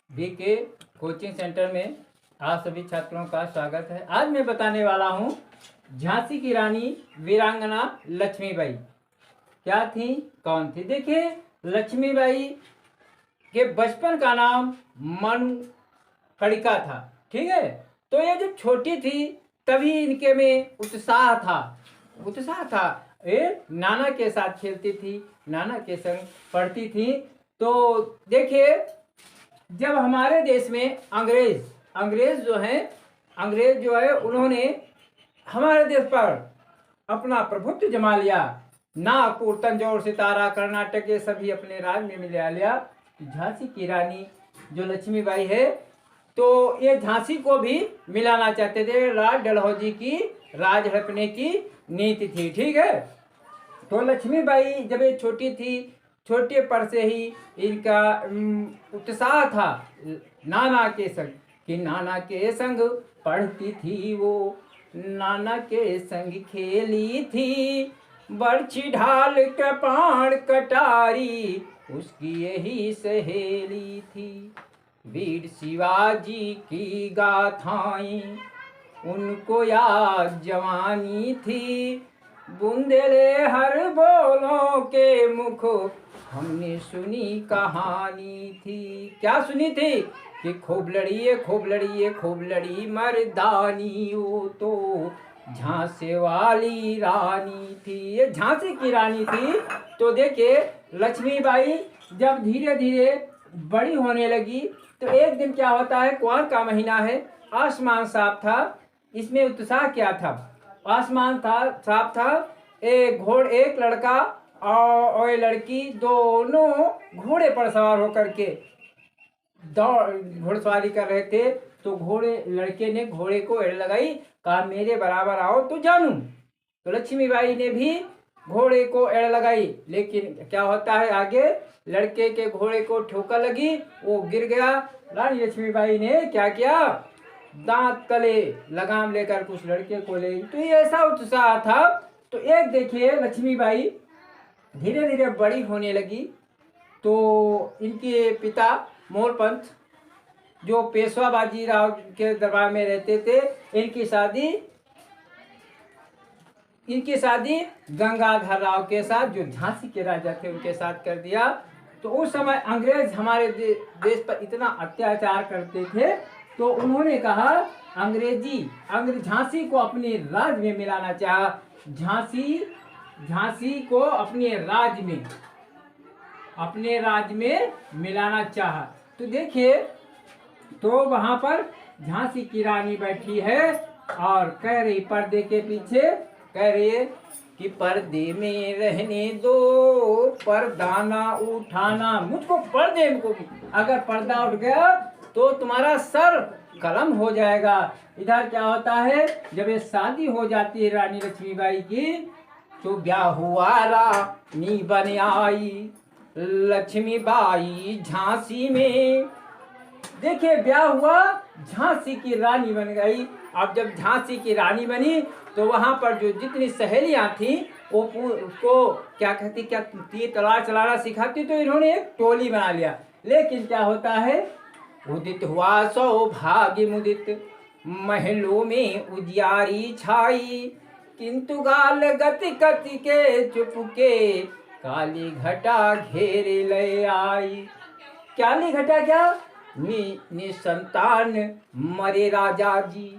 BK coaching centre में आप सभी छात्रों का स्वागत है। आज मैं बताने वाला हूँ झांसी की रानी वीरांगना लक्ष्मीबाई क्या थी, कौन थी। देखिए, लक्ष्मीबाई के बचपन का नाम मनु कड़िका था। ठीक है, तो ये जब छोटी थी तभी इनके में उत्साह था। ये नाना के साथ खेलती थी, नाना के संग पढ़ती थी। तो देखिए, जब हमारे देश में अंग्रेज जो है उन्होंने हमारे देश पर अपना प्रभुत्व जमा लिया। नागपुर, तंजौर, सितारा, कर्नाटक ये सभी अपने राज में मिला लिया। झांसी की रानी जो लक्ष्मीबाई है, तो ये झांसी को भी मिलाना चाहते थे। राज डलहौजी की राज हड़पने की नीति थी। ठीक है, तो लक्ष्मीबाई जब ये छोटी थी, छोटे पर से ही इनका उत्साह था नाना के संग, कि नाना के संग पढ़ती थी वो, नाना के संग खेली थी, बर्छी ढाल कृपाण कटारी उसकी यही सहेली थी। वीर शिवाजी की गाथाएं उनको याद जवानी थी, बुंदेले हर बोलों के मुख हमने सुनी कहानी थी। क्या सुनी थी कि खूब लड़ी मर्दानी, वो तो झांसी वाली रानी थी। ये झांसी की रानी थी। तो देखिए, लक्ष्मीबाई जब धीरे धीरे बड़ी होने लगी तो एक दिन क्या होता है, कुआर का महीना है, आसमान साफ था। इसमें उत्साह क्या था, आसमान था साफ था। एक लड़का और लड़की दोनों घोड़े पर सवार होकर के घुड़सवारी कर रहे थे। तो लड़के ने घोड़े को एड़ लगाई, कहा मेरे बराबर आओ तो जानू। तो लक्ष्मीबाई ने भी घोड़े को एड़ लगाई, लेकिन क्या होता है आगे, लड़के के घोड़े को ठोकर लगी, वो गिर गया। रानी लक्ष्मीबाई ने क्या किया, दांत तले लगाम लेकर कुछ लड़के को ले। तो ये ऐसा उत्साह था। तो एक देखिए, लक्ष्मीबाई धीरे धीरे बड़ी होने लगी तो इनके पिता मोरपंथ जो पेशवा बाजीराव के दरबार में रहते थे, इनकी शादी गंगाधर राव के साथ, जो झांसी के राजा थे, उनके साथ कर दिया। तो उस समय अंग्रेज हमारे देश पर इतना अत्याचार करते थे, तो उन्होंने कहा अंग्रेज झांसी को अपने राज्य में मिलाना चाहा। झांसी को अपने राज्य में मिलाना चाहा। तो देखिए, तो वहां पर झांसी की रानी बैठी है और कह रही, पर्दे के पीछे कह रही है कि पर्दे में रहने दो, पर्दा ना उठाना मुझको, पर्दे को अगर पर्दा उठ गया तो तुम्हारा सर कलम हो जाएगा। इधर क्या होता है, जब ये शादी हो जाती है रानी लक्ष्मीबाई की, तो ब्याह हुआ रानी बन आई लक्ष्मीबाई झांसी में। देखिए, ब्याह हुआ, झांसी की रानी बन गई। अब जब झांसी की रानी बनी तो वहां पर जो जितनी सहेलियां थी वो उसको क्या कहती, क्या तीर तलवार चलाना सिखाती, तो इन्होंने एक टोली बना लिया। लेकिन क्या होता है, उदित हुआ सौभाग्य मुदित, महलों में उजियारी छाई, किंतु गाल गति गति के चुपके, काली घटा घेरे ले आई। काली घटा क्या, निसंतान मरे राजा जी,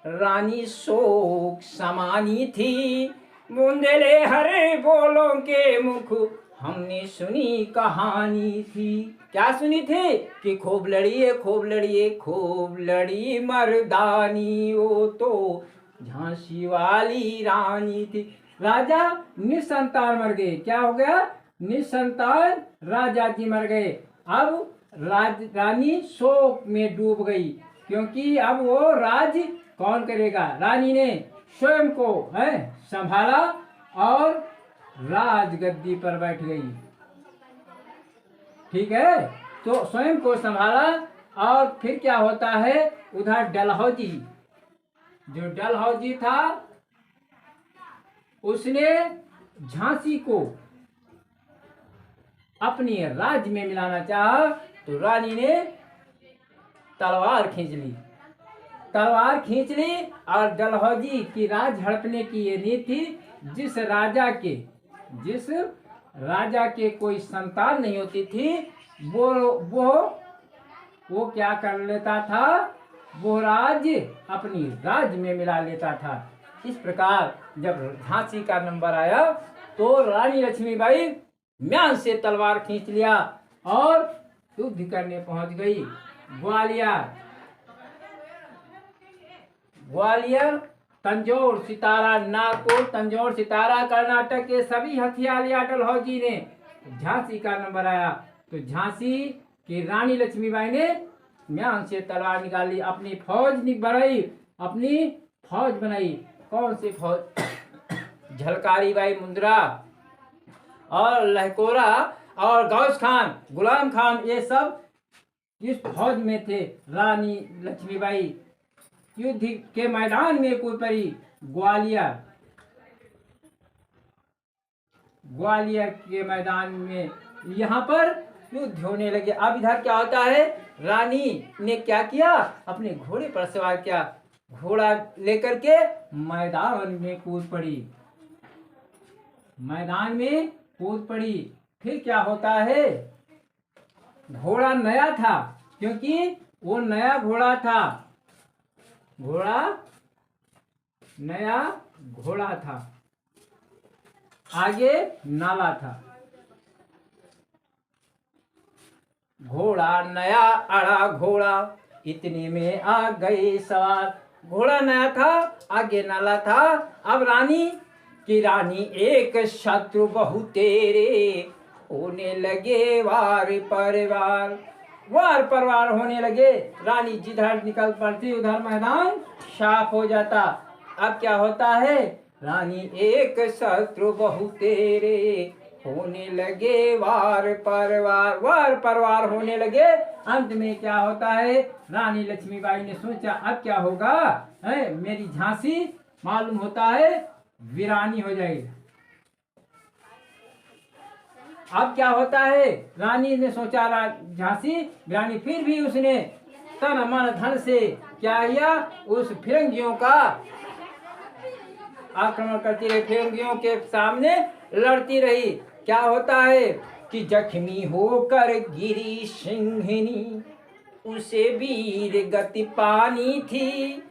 रानी शोक समानी थी, बुंदेले हरे बोलों के मुख हमने सुनी कहानी थी। क्या सुनी थी कि खूब लड़ी मर्दानी, वो तो झांसी वाली रानी थी। राजा निसंतान मर गए। क्या हो गया, निसंतान राजा जी मर गए। अब रानी शोक में डूब गई, क्योंकि अब वो राज कौन करेगा। रानी ने स्वयं को संभाला और राजगद्दी पर बैठ गई। ठीक है, तो स्वयं को संभाला। और फिर क्या होता है, उधर डलहौजी था, उसने झांसी को अपने राज्य में मिलाना चाहा। तो रानी ने तलवार खींच ली। तलवार खींच ली और डलहौजी की राज हड़पने की ये नीति थी। जिस राजा के कोई संतान नहीं होती थी, वो क्या कर लेता था, वो राज्य अपनी राज्य में मिला लेता था। इस प्रकार जब झांसी का नंबर आया तो रानी लक्ष्मीबाई म्यान से तलवार खींच लिया और युद्ध करने पहुंच गई। ग्वालियर, तंजौर, सितारा, नागपुर, तंजौर, सितारा, कर्नाटक के सभी हथियार लिया डलहौजी ने। झांसी का नंबर आया तो झांसी की रानी लक्ष्मीबाई ने म्यान से तलवार निकाली, अपनी फौज बनाई। कौन सी फौज? झलकारी बाई मुंद्रा और लहकोरा और गौस खान, गुलाम खान, ये सब इस फौज में थे। रानी लक्ष्मीबाई युद्ध के मैदान में कूद पड़ी। ग्वालियर के मैदान में यहाँ पर युद्ध होने लगे। अब इधर क्या होता है, रानी ने क्या किया, अपने घोड़े पर सवार किया, घोड़ा लेकर के मैदान में कूद पड़ी। फिर क्या होता है, घोड़ा नया था, क्योंकि वो नया घोड़ा था, नया घोड़ा था, आगे नाला था। घोड़ा नया अड़ा घोड़ा, इतने में आ गए सवार। घोड़ा नया था, आगे नाला था। अब रानी एक शत्रु बहु तेरे, होने लगे वार परवार होने लगे। रानी जिधर निकल पड़ती उधर मैदान साफ हो जाता। अब क्या होता है, रानी एक शत्रु बहु तेरे, होने लगे वार परवार होने लगे। अंत में क्या होता है, रानी लक्ष्मीबाई ने सोचा अब क्या होगा, मेरी झांसी मालूम होता है वीरानी हो जाएगी। अब क्या होता है, रानी ने सोचा झांसी वीरानी, फिर भी उसने तन मन धन से क्या किया, उस फिरंगियों का आक्रमण करती रही, फिरंगियों के सामने लड़ती रही। क्या होता है कि जख्मी होकर गिरी सिंहिनी, उसे वीर गति पानी थी।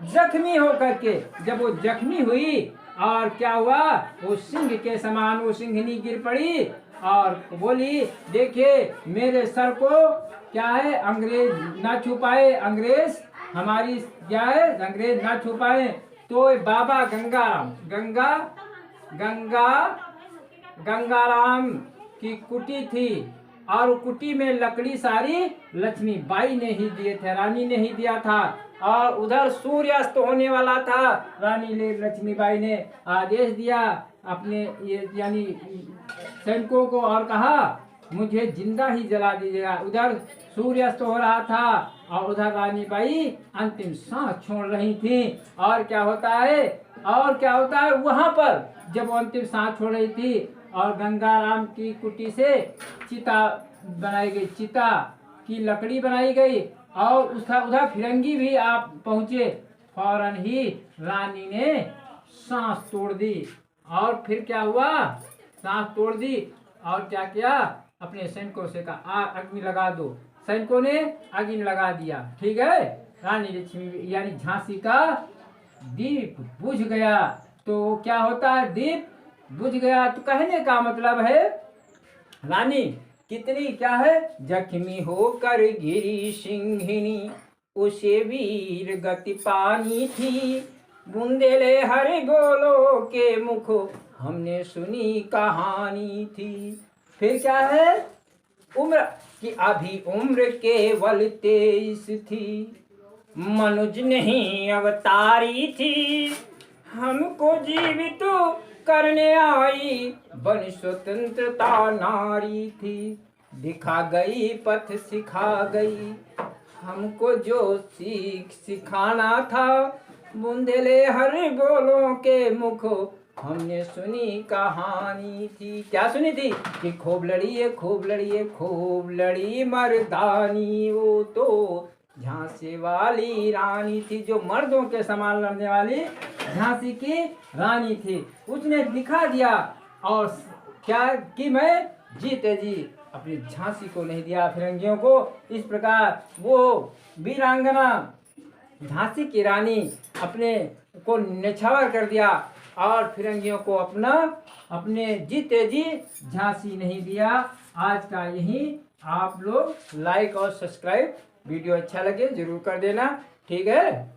जख्मी होकर के जब वो जख्मी हुई और क्या हुआ, वो सिंह के समान वो सिंहिनी गिर पड़ी और बोली, देखिए मेरे सर को क्या है, अंग्रेज ना छुपाए, अंग्रेज हमारी क्या है, अंग्रेज ना छुपाए। तो बाबा गंगाराम की कुटी थी और कुटी में लकड़ी सारी लक्ष्मीबाई ने ही दिए थे, रानी ने ही दिया था। और उधर सूर्यास्त होने वाला था, रानी ने लक्ष्मीबाई ने आदेश दिया अपने यानी सैनिकों को और कहा मुझे जिंदा ही जला दीजिएगा। उधर सूर्यास्त हो रहा था और उधर रानी बाई अंतिम सांस छोड़ रही थी। और क्या होता है वहां पर जब वो अंतिम सांस छोड़ रही थी और गंगाराम की कुटी से चिता बनाई गई, चिता की लकड़ी बनाई गई और उसका उधर फिरंगी भी आप पहुंचे। फौरन ही रानी ने सांस तोड़ दी और फिर क्या हुआ, सांस तोड़ दी और क्या किया, अपने सैनिकों से कहा अग्नि लगा दो। सैनिकों ने अग्नि लगा दिया। ठीक है, रानी लक्ष्मी यानी झांसी का दीप बुझ गया। तो क्या होता है, दीप बुझ गया तो कहने का मतलब है रानी कितनी क्या है, जख्मी होकर गिरी सिंहिनी, उसे वीर गति पानी थी। बुंदेले हरि बोलो के मुख, हमने सुनी कहानी थी। फिर क्या है, उम्र की अभी उम्र केवल 23 थी, मनुज नहीं अवतारी थी। हमको जीवित करने आई बन स्वतंत्रता नारी थी। दिखा गई पथ सिखा गई, हमको जो सिखाना था। बुंदेले हरि बोलो के मुख, हमने सुनी कहानी थी। क्या सुनी थी कि खूब लड़ी मर्दानी, वो तो झांसी वाली रानी थी, जो मर्दों के समान लड़ने वाली झांसी की रानी थी। उसने दिखा दिया और क्या कि मैं जीते जी अपनी झांसी को नहीं दिया फिरंगियों को। इस प्रकार वो वीरांगना झांसी की रानी अपने को निछावर कर दिया और फिरंगियों को अपने जीते जी झांसी नहीं दिया। आज का यही, आप लोग लाइक और सब्सक्राइब, वीडियो अच्छा लगे जरूर कर देना, ठीक है।